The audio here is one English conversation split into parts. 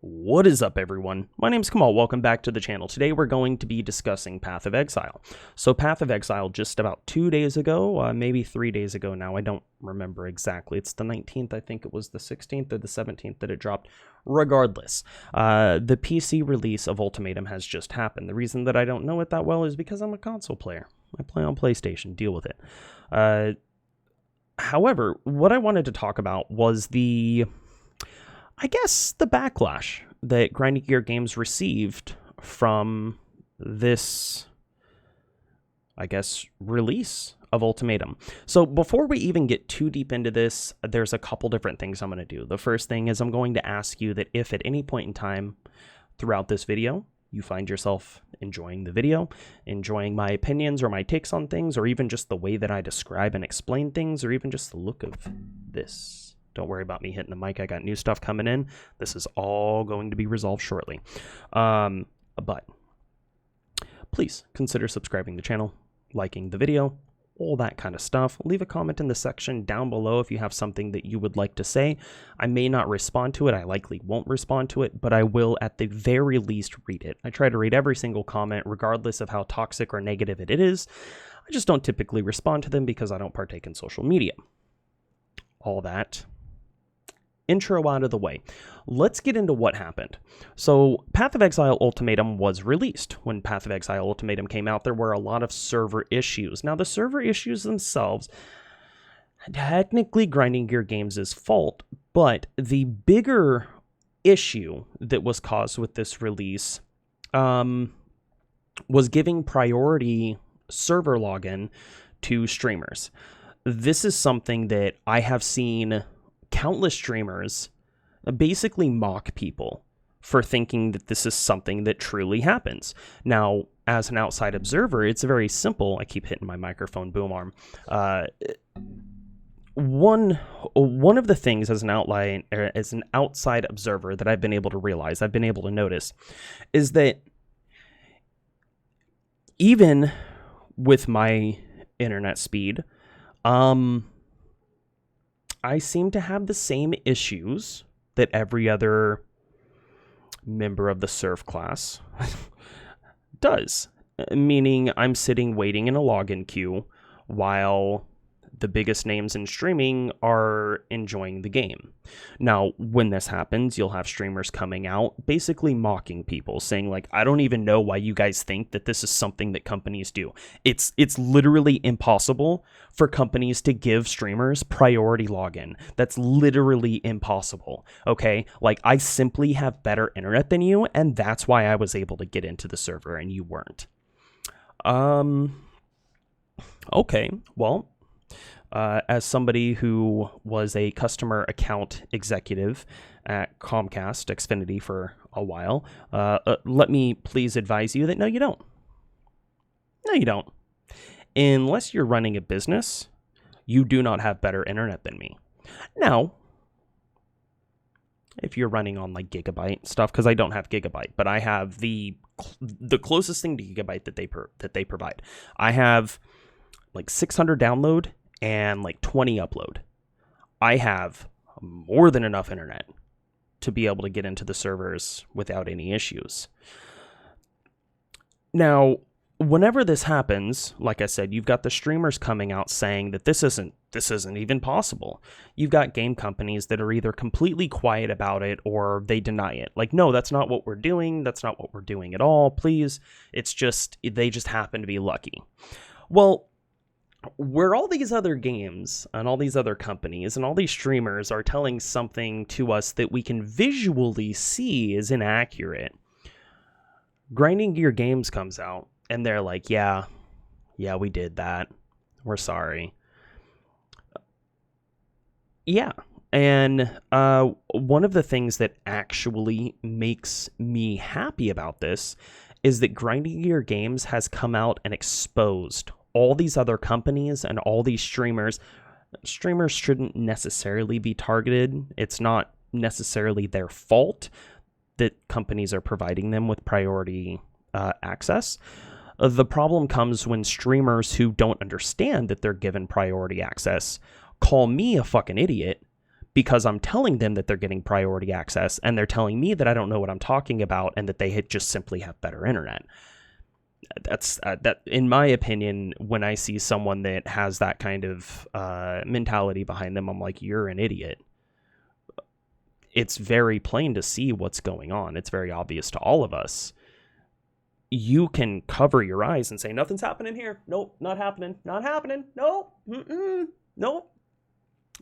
What is up, everyone? My name is Kamal. Welcome back to the channel. Today we're going to be discussing Path of Exile. So Path of Exile just about 2 days ago, maybe 3 days ago now, I don't remember exactly. It's the 19th, I think it was the 16th or the 17th that it dropped. Regardless, the PC release of Ultimatum has just happened. The reason that I don't know it that well is because I'm a console player. I play on PlayStation. Deal with it. However, what I wanted to talk about was the backlash that Grinding Gear Games received from this, release of Ultimatum. So before we even get too deep into this, there's a couple different things I'm going to do. The first thing is I'm going to ask you that if at any point in time throughout this video, you find yourself enjoying the video, enjoying my opinions or my takes on things, or even just the way that I describe and explain things, or even just the look of this. Don't worry about me hitting the mic. I got new stuff coming in. This is all going to be resolved shortly. But please consider subscribing to the channel, liking the video, all that kind of stuff. Leave a comment in the section down below if you have something that you would like to say. I may not respond to it. I likely won't respond to it, but I will at the very least read it. I try to read every single comment, regardless of how toxic or negative it is. I just don't typically respond to them because I don't partake in social media. All that intro out of the way, let's get into what happened. So Path of Exile Ultimatum was released. When Path of Exile Ultimatum came out, there were a lot of server issues. Now, the server issues themselves, technically Grinding Gear Games' fault, but the bigger issue that was caused with this release was giving priority server login to streamers. This is something that I have seen countless streamers basically mock people for thinking that this is something that truly happens. Now, as an outside observer, it's very simple. I keep hitting my microphone boom arm. One of the things as an outside observer that I've been able to realize, I've been able to notice, is that even with my internet speed, I seem to have the same issues that every other member of the surf class does. Meaning I'm sitting waiting in a login queue while the biggest names in streaming are enjoying the game. Now, when this happens, you'll have streamers coming out basically mocking people, saying like, I don't even know why you guys think that this is something that companies do. It's literally impossible for companies to give streamers priority login. That's literally impossible, okay? Like, I simply have better internet than you, and that's why I was able to get into the server and you weren't. Okay, well, as somebody who was a customer account executive at Comcast Xfinity for a while, let me please advise you that no, you don't. No, you don't. Unless you're running a business, you do not have better internet than me. Now, if you're running on like gigabyte stuff, because I don't have gigabyte, but I have the closest thing to gigabyte that they provide. I have like 600 download and like 20 upload. I have more than enough internet to be able to get into the servers without any issues. Now, whenever this happens, like I said, you've got the streamers coming out saying that this isn't even possible. You've got game companies that are either completely quiet about it or they deny it. Like, no, that's not what we're doing. That's not what we're doing at all. Please. It's just, they just happen to be lucky. Well, where all these other games and all these other companies and all these streamers are telling something to us that we can visually see is inaccurate, Grinding Gear Games comes out and they're like, yeah, we did that. We're sorry. Yeah. And one of the things that actually makes me happy about this is that Grinding Gear Games has come out and exposed all these other companies and all these streamers. Streamers shouldn't necessarily be targeted. It's not necessarily their fault that companies are providing them with priority access. The problem comes when streamers who don't understand that they're given priority access call me a fucking idiot because I'm telling them that they're getting priority access, and they're telling me that I don't know what I'm talking about and that they just simply have better internet. That's that, in my opinion, when I see someone that has that kind of mentality behind them, I'm like, you're an idiot. It's very plain to see what's going on. It's very obvious to all of us. You can cover your eyes and say, nothing's happening here. Nope, not happening. Not happening. Nope. Nope.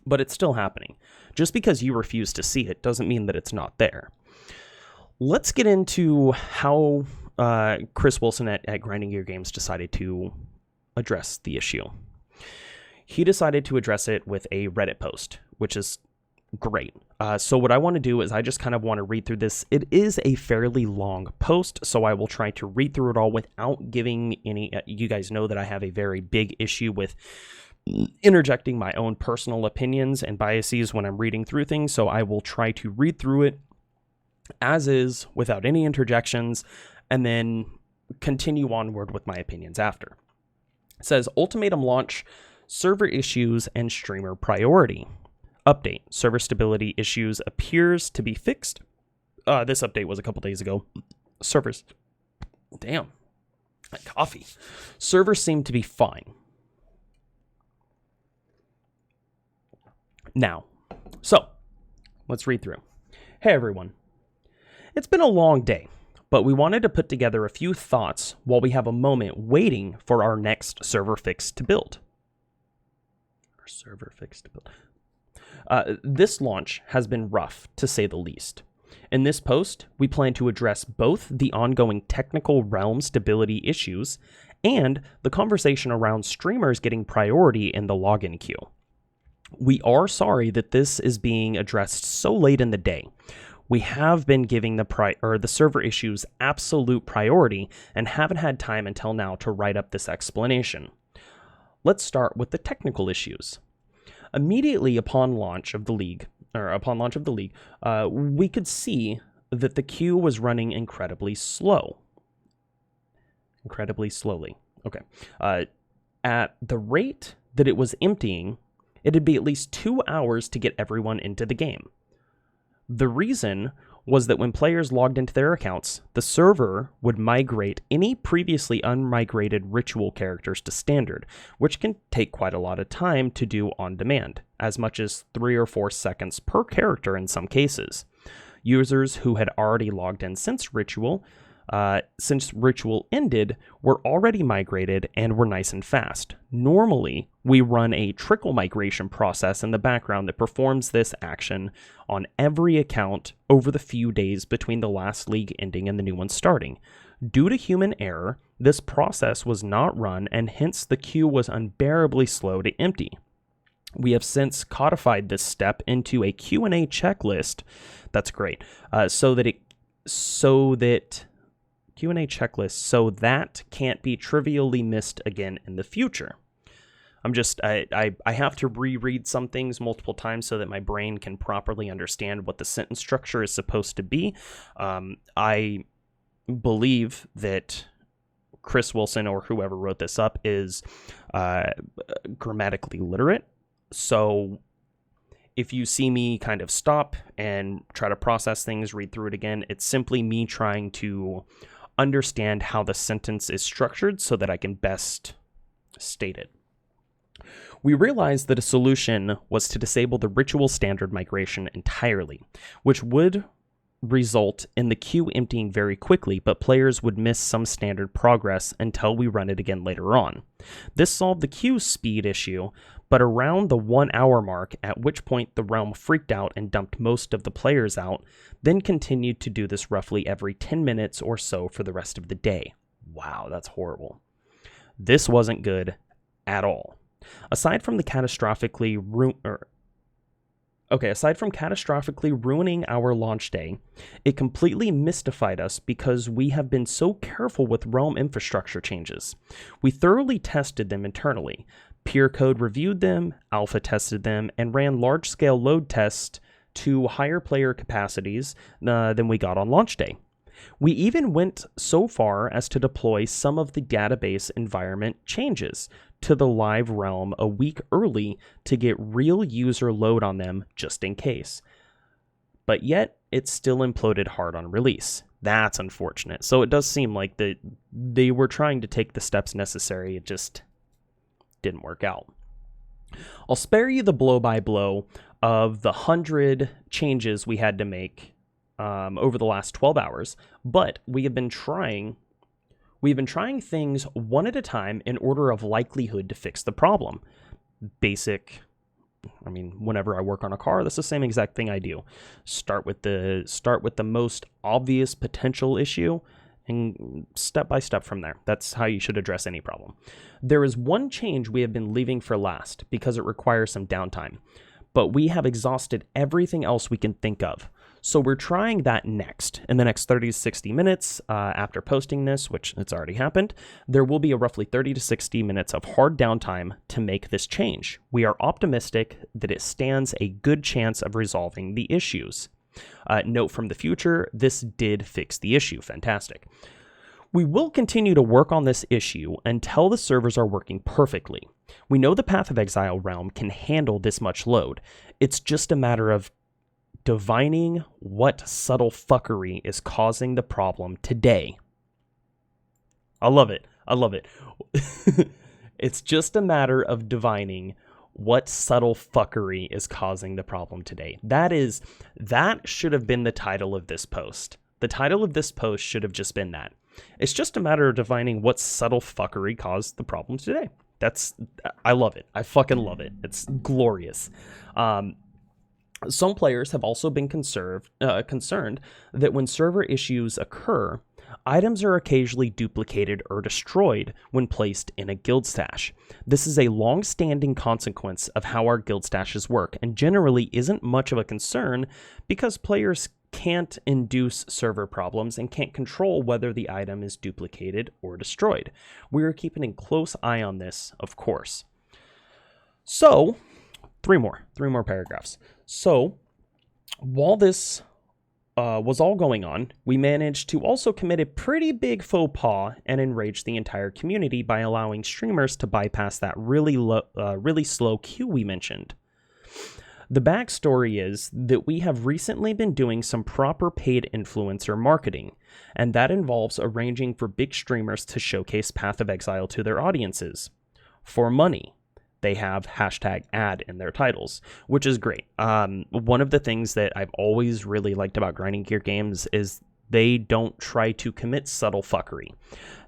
But it's still happening. Just because you refuse to see it doesn't mean that it's not there. Let's get into how Chris Wilson at Grinding Gear Games decided to address the issue. He decided to address it with a Reddit post, which is great. So what I want to do is I just kind of want to read through this. It is a fairly long post, so I will try to read through it all without giving any... you guys know that I have a very big issue with interjecting my own personal opinions and biases when I'm reading through things, so I will try to read through it as is without any interjections and then continue onward with my opinions after. It says, Ultimatum launch, server issues, and streamer priority. Update, server stability issues appears to be fixed. This update was a couple days ago. Servers, damn, that coffee. Servers seem to be fine. Now, so let's read through. Hey everyone. It's been a long day, but we wanted to put together a few thoughts while we have a moment waiting for our next server fix to build. This launch has been rough, to say the least. In this post, we plan to address both the ongoing technical realm stability issues and the conversation around streamers getting priority in the login queue. We are sorry that this is being addressed so late in the day. We have been giving the server issues absolute priority and haven't had time until now to write up this explanation. Let's start with the technical issues. Immediately upon launch of the league, we could see that the queue was running incredibly slowly. Okay. At the rate that it was emptying, it'd be at least 2 hours to get everyone into the game. The reason was that when players logged into their accounts, the server would migrate any previously unmigrated ritual characters to standard, which can take quite a lot of time to do on demand, as much as 3 or 4 seconds per character in some cases. Users who had already logged in since ritual ended were already migrated and were nice and fast. Normally, we run a trickle migration process in the background that performs this action on every account over the few days between the last league ending and the new one starting. Due to human error, this process was not run and hence the queue was unbearably slow to empty. We have since codified this step into a Q&A checklist. That's great. So that can't be trivially missed again in the future. I have to reread some things multiple times so that my brain can properly understand what the sentence structure is supposed to be. I believe that Chris Wilson or whoever wrote this up is grammatically literate. So if you see me kind of stop and try to process things, read through it again, it's simply me trying to understand how the sentence is structured so that I can best state it. We realized that a solution was to disable the ritual standard migration entirely, which would result in the queue emptying very quickly, but players would miss some standard progress until we run it again later on. This solved the queue speed issue, but around the 1 hour mark, at which point the realm freaked out and dumped most of the players out, then continued to do this roughly every 10 minutes or so for the rest of the day. Wow, that's horrible. This wasn't good at all. Aside from catastrophically ruining our launch day, it completely mystified us because we have been so careful with realm infrastructure changes. We thoroughly tested them internally. Peer code reviewed them, alpha tested them, and ran large-scale load tests to higher player capacities than we got on launch day. We even went so far as to deploy some of the database environment changes to the live realm a week early to get real user load on them just in case. But yet, it still imploded hard on release. That's unfortunate. So it does seem like they were trying to take the steps necessary. It just didn't work out. I'll spare you the blow-by-blow of the 100 changes we had to make over the last 12 hours, but we've been trying things one at a time in order of likelihood to fix the problem. Whenever I work on a car, that's the same exact thing I do. Start with the most obvious potential issue and step by step from there. That's how you should address any problem. There is one change we have been leaving for last because it requires some downtime, but we have exhausted everything else we can think of. So we're trying that next. In the next 30 to 60 minutes after posting this, which it's already happened, there will be a roughly 30 to 60 minutes of hard downtime to make this change. We are optimistic that it stands a good chance of resolving the issues. Note from the future, this did fix the issue. Fantastic. We will continue to work on this issue until the servers are working perfectly. We know the Path of Exile realm can handle this much load. It's just a matter of divining what subtle fuckery is causing the problem today. I love it. It's just a matter of divining what subtle fuckery is causing the problem today. That should have been the title of this post. The title of this post should have just been that. It's just a matter of defining what subtle fuckery caused the problem today. I love it. I fucking love it. It's glorious. Some players have also been concerned that when server issues occur, items are occasionally duplicated or destroyed when placed in a guild stash. This is a long-standing consequence of how our guild stashes work, and generally isn't much of a concern because players can't induce server problems and can't control whether the item is duplicated or destroyed. We are keeping a close eye on this, of course. So, three more paragraphs. So, while this was all going on, we managed to also commit a pretty big faux pas and enrage the entire community by allowing streamers to bypass that really slow queue we mentioned. The backstory is that we have recently been doing some proper paid influencer marketing, and that involves arranging for big streamers to showcase Path of Exile to their audiences. For money. They have #ad in their titles, which is great. One of the things that I've always really liked about Grinding Gear games is they don't try to commit subtle fuckery.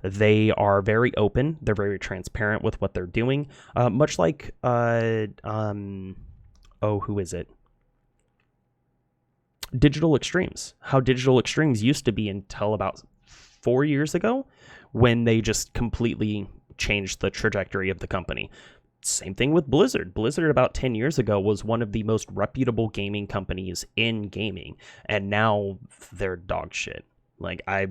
They are very open. They're very transparent with what they're doing. Much like, who is it? Digital Extremes. How Digital Extremes used to be until about 4 years ago, when they just completely changed the trajectory of the company. Same thing with Blizzard. Blizzard about 10 years ago was one of the most reputable gaming companies in gaming, and now they're dog shit. Like I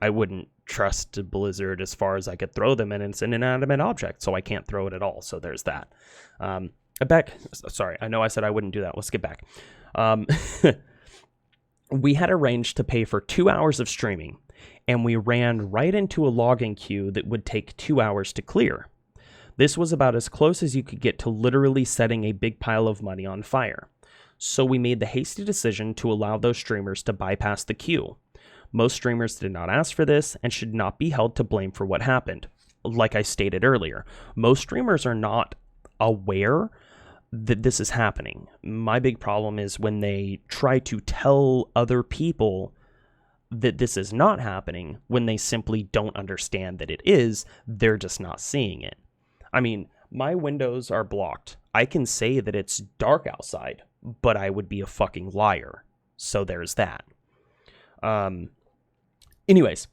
wouldn't trust Blizzard as far as I could throw them, and it's an inanimate object, so I can't throw it at all. So there's that. Sorry, I know I said I wouldn't do that. Let's get back. We had arranged to pay for 2 hours of streaming, and we ran right into a login queue that would take 2 hours to clear. This was about as close as you could get to literally setting a big pile of money on fire. So we made the hasty decision to allow those streamers to bypass the queue. Most streamers did not ask for this and should not be held to blame for what happened. Like I stated earlier, most streamers are not aware that this is happening. My big problem is when they try to tell other people that this is not happening, when they simply don't understand that it is, they're just not seeing it. I mean, my windows are blocked. I can say that it's dark outside, but I would be a fucking liar. So there's that. Anyways,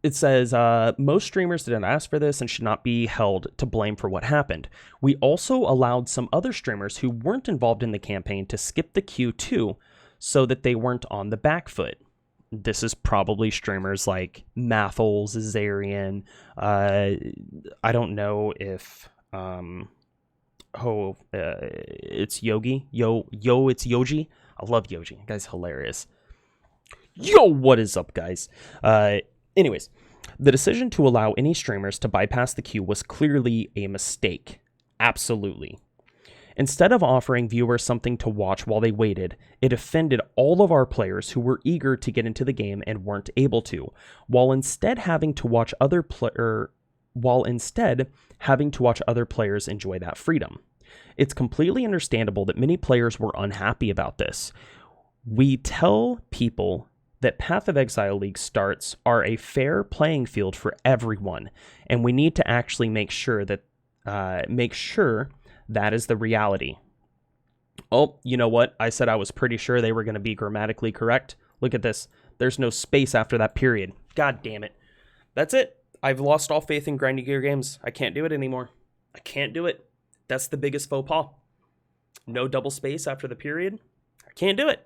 it says, most streamers didn't ask for this and should not be held to blame for what happened. We also allowed some other streamers who weren't involved in the campaign to skip the queue too, so that they weren't on the back foot. This is probably streamers like Mathles, Zarian. I don't know if it's Yogi. It's Yoji. I love Yoji. That guy's hilarious. Yo, what is up, guys? Anyways, The decision to allow any streamers to bypass the queue was clearly a mistake. Absolutely. Instead of offering viewers something to watch while they waited, it offended all of our players who were eager to get into the game and weren't able to, while instead having to watch other players enjoy that freedom. It's completely understandable that many players were unhappy about this. We tell people that Path of Exile League starts are a fair playing field for everyone, and we need to actually make sure that that is the reality. Oh, you know what? I said I was pretty sure they were going to be grammatically correct. Look at this. There's no space after that period. God damn it. That's it. I've lost all faith in grinding gear games. I can't do it anymore. I can't do it. That's the biggest faux pas. No double space after the period. I can't do it.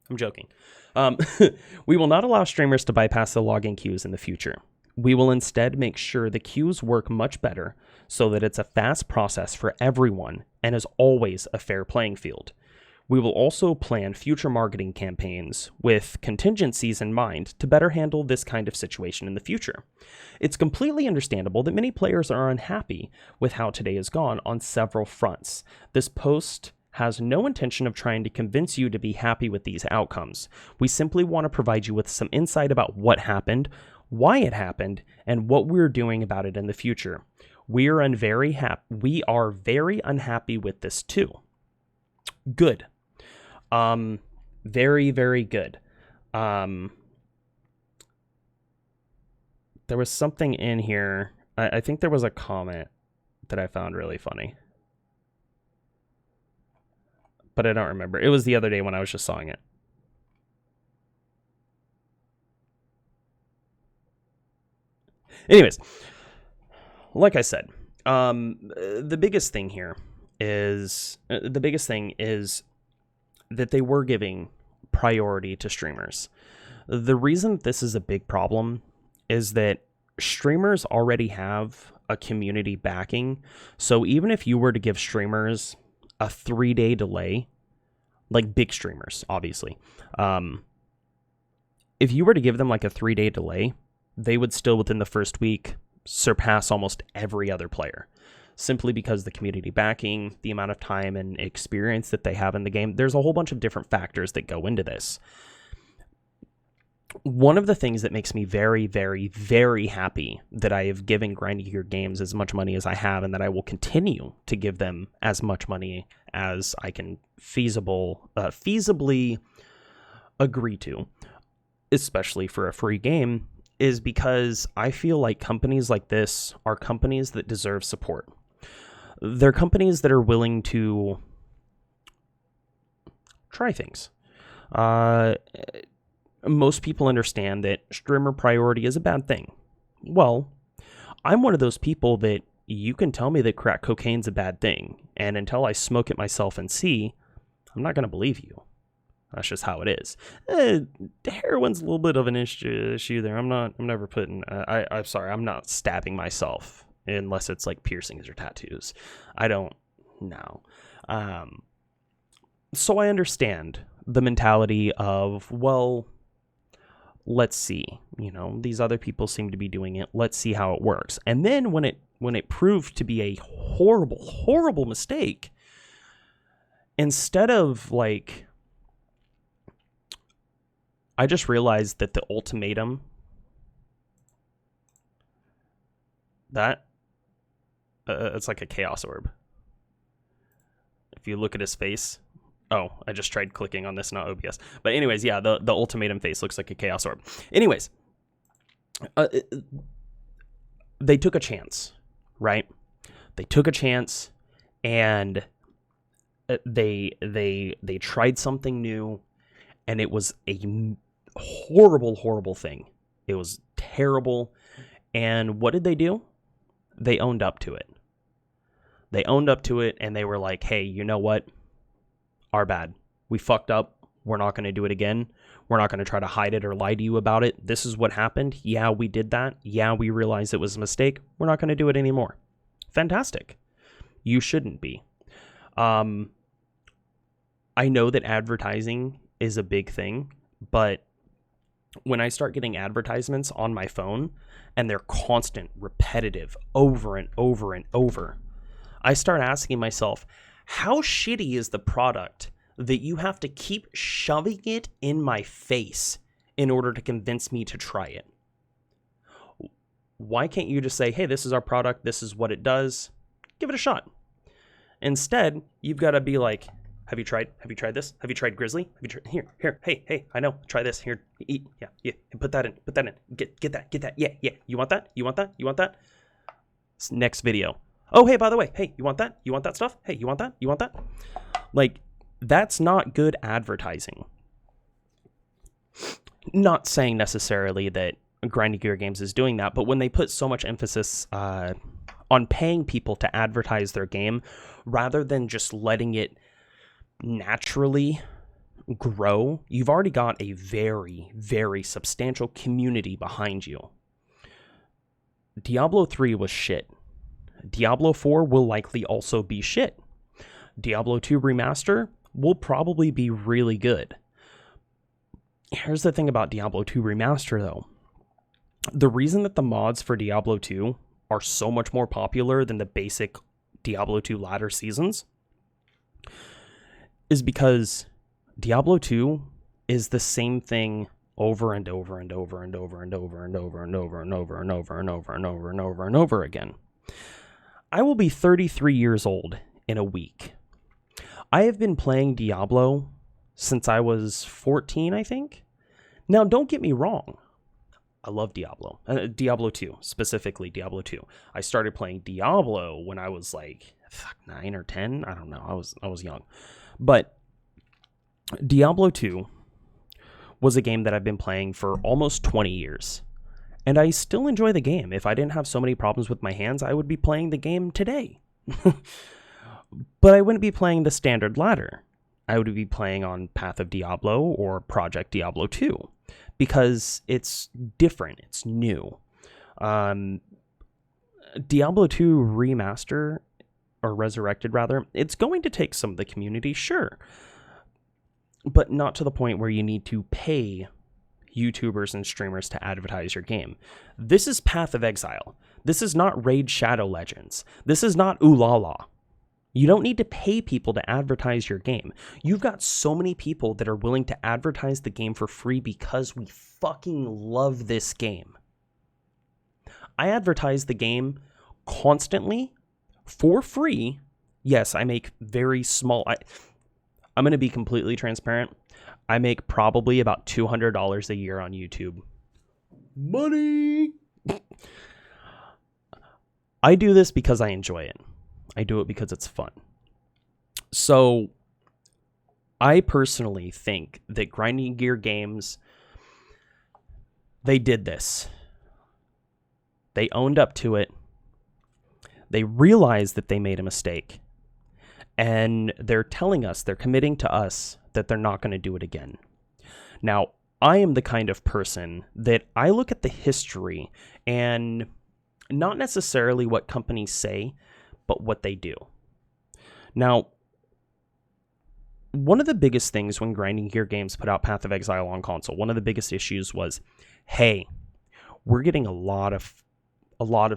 I'm joking. We will not allow streamers to bypass the login queues in the future. We will instead make sure the queues work much better so that it's a fast process for everyone and is always a fair playing field. We will also plan future marketing campaigns with contingencies in mind to better handle this kind of situation in the future. It's completely understandable that many players are unhappy with how today has gone on several fronts. This post has no intention of trying to convince you to be happy with these outcomes. We simply want to provide you with some insight about what happened, why it happened, and what we're doing about it in the future. We are very unhappy with this too. Good. Very, very good. There was something in here. I think there was a comment that I found really funny, but I don't remember. It was the other day when I was just sawing it. Anyways, like I said, the biggest thing is that they were giving priority to streamers. The reason that this is a big problem is that streamers already have a community backing. So even if you were to give streamers a 3-day delay, like big streamers, obviously, if you were to give them like a 3-day delay, they would still within the first week surpass almost every other player, simply because the community backing, the amount of time and experience that they have in the game. There's a whole bunch of different factors that go into this. One of the things that makes me very, very, very happy that I have given Grinding Gear Games as much money as I have, and that I will continue to give them as much money as I can feasibly agree to, especially for a free game, is because I feel like companies like this are companies that deserve support. They're companies that are willing to try things. Most people understand that streamer priority is a bad thing. Well, I'm one of those people that you can tell me that crack cocaine's a bad thing, and until I smoke it myself and see, I'm not going to believe you. That's just how it is. Heroin's a little bit of an issue there. I'm not stabbing myself unless it's like piercings or tattoos. I don't know. So I understand the mentality of, well, let's see, these other people seem to be doing it. Let's see how it works. And then when it proved to be a horrible, horrible mistake, instead of like, I just realized that the ultimatum, it's like a chaos orb. If you look at his face, oh, I just tried clicking on this, not OBS. But anyways, yeah, the ultimatum face looks like a chaos orb. Anyways, they took a chance, right? They took a chance, and they tried something new, and it was a horrible, horrible thing. It was terrible. And what did they do? They owned up to it. They owned up to it, and they were like, hey, you know what? Our bad. We fucked up. We're not going to do it again. We're not going to try to hide it or lie to you about it. This is what happened. Yeah, we did that. Yeah, we realized it was a mistake. We're not going to do it anymore. Fantastic. You shouldn't be. I know that advertising is a big thing, but when I start getting advertisements on my phone and they're constant, repetitive, over and over and over, I start asking myself, how shitty is the product that you have to keep shoving it in my face in order to convince me to try it? Why can't you just say, hey, this is our product, this is what it does, give it a shot? Instead, you've got to be like, have you tried this? Have you tried Grizzly? Have you tried here, hey, I know, try this, here, eat, yeah, put that in, get that, yeah, you want that? Next video. Oh, hey, by the way, hey, you want that stuff? Hey, you want that? Like, that's not good advertising. Not saying necessarily that Grinding Gear Games is doing that, but when they put so much emphasis on paying people to advertise their game rather than just letting it naturally grow, you've already got a very, very substantial community behind you. Diablo 3 was shit. Diablo 4 will likely also be shit. Diablo 2 Remaster will probably be really good. Here's the thing about Diablo 2 Remaster, though. The reason that the mods for Diablo 2 are so much more popular than the basic Diablo 2 latter seasons is because Diablo 2 is the same thing over and over and over and over and over and over and over and over and over and over and over and over and over again. I will be 33 years old in a week. I have been playing Diablo since I was 14, I think. Now, don't get me wrong. I love Diablo. Diablo 2, specifically Diablo 2. I started playing Diablo when I was like 9 or 10. I don't know. I was young. But Diablo 2 was a game that I've been playing for almost 20 years. And I still enjoy the game. If I didn't have so many problems with my hands, I would be playing the game today. But I wouldn't be playing the standard ladder. I would be playing on Path of Diablo or Project Diablo 2 because it's different. It's new. Diablo 2 Remaster, or Resurrected rather, it's going to take some of the community, sure, but not to the point where you need to pay YouTubers and streamers to advertise your game. This is Path of Exile. This is not Raid Shadow Legends. This is not Ooh La La. You don't need to pay people to advertise your game. You've got so many people that are willing to advertise the game for free because we fucking love this game. I advertise the game constantly for free. Yes, I make very small... I'm going to be completely transparent. I make probably about $200 a year on YouTube. Money! I do this because I enjoy it. I do it because it's fun. So, I personally think that Grinding Gear Games, they did this. They owned up to it. They realized that they made a mistake. And they're telling us, they're committing to us that they're not going to do it again. Now, I am the kind of person that I look at the history and not necessarily what companies say, but what they do. Now, one of the biggest things when Grinding Gear Games put out Path of Exile on console, one of the biggest issues was, hey, we're getting a lot of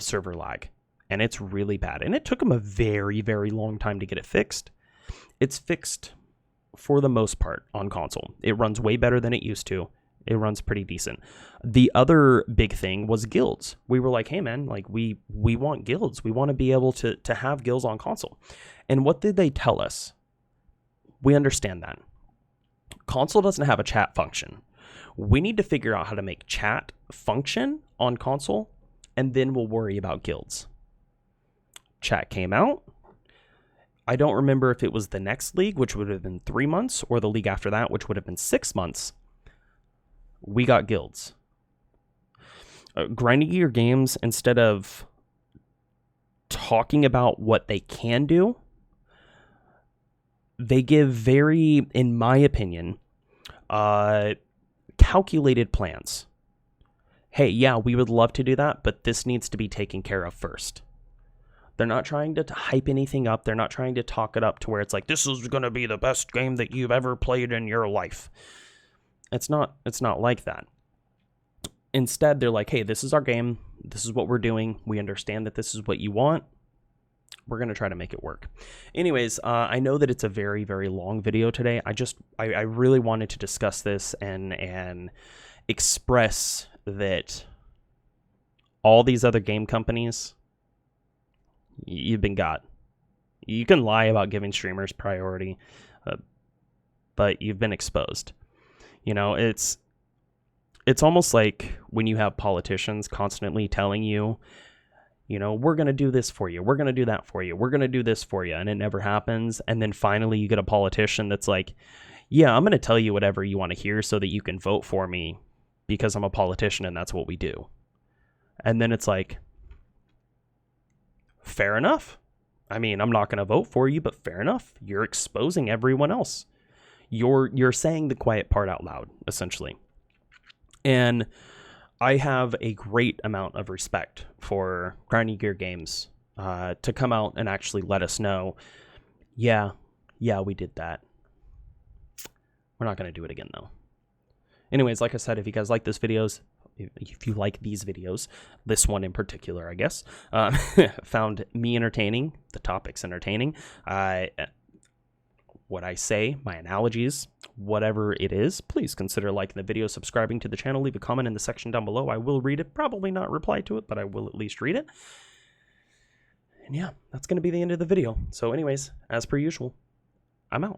server lag, and it's really bad. And it took them a very, very long time to get it fixed. It's fixed for the most part on console. It runs way better than it used to. It runs pretty decent. The other big thing was guilds. We were like, hey man, like we want guilds. We want to be able to have guilds on console. And what did they tell us? We understand that. Console doesn't have a chat function. We need to figure out how to make chat function on console, and then we'll worry about guilds. Chat came out. I don't remember if it was the next league, which would have been 3 months, or the league after that, which would have been 6 months. We got guilds. Grinding Gear Games, instead of talking about what they can do, they give very, in my opinion, calculated plans. Hey, yeah, we would love to do that, but this needs to be taken care of first. They're not trying to hype anything up. They're not trying to talk it up to where it's like, this is going to be the best game that you've ever played in your life. It's not like that. Instead, they're like, hey, this is our game. This is what we're doing. We understand that this is what you want. We're going to try to make it work. Anyways, I know that it's a very, very long video today. I really wanted to discuss this and express that all these other game companies, you've been got. You can lie about giving streamers priority, but you've been exposed. You know, it's almost like when you have politicians constantly telling you, you know, we're going to do this for you. We're going to do that for you. We're going to do this for you. And it never happens. And then finally you get a politician that's like, yeah, I'm going to tell you whatever you want to hear so that you can vote for me because I'm a politician and that's what we do. And then it's like, fair enough. I mean, I'm not going to vote for you, but fair enough. You're exposing everyone else. You're saying the quiet part out loud, essentially. And I have a great amount of respect for Grinding Gear Games to come out and actually let us know, yeah, we did that. We're not going to do it again, though. Anyways, like I said, if you guys like these videos, this one in particular, I guess, found me entertaining, the topics entertaining, what I say, my analogies, whatever it is, please consider liking the video, subscribing to the channel, leave a comment in the section down below. I will read it, probably not reply to it, but I will at least read it. And yeah, that's going to be the end of the video. So anyways, as per usual, I'm out.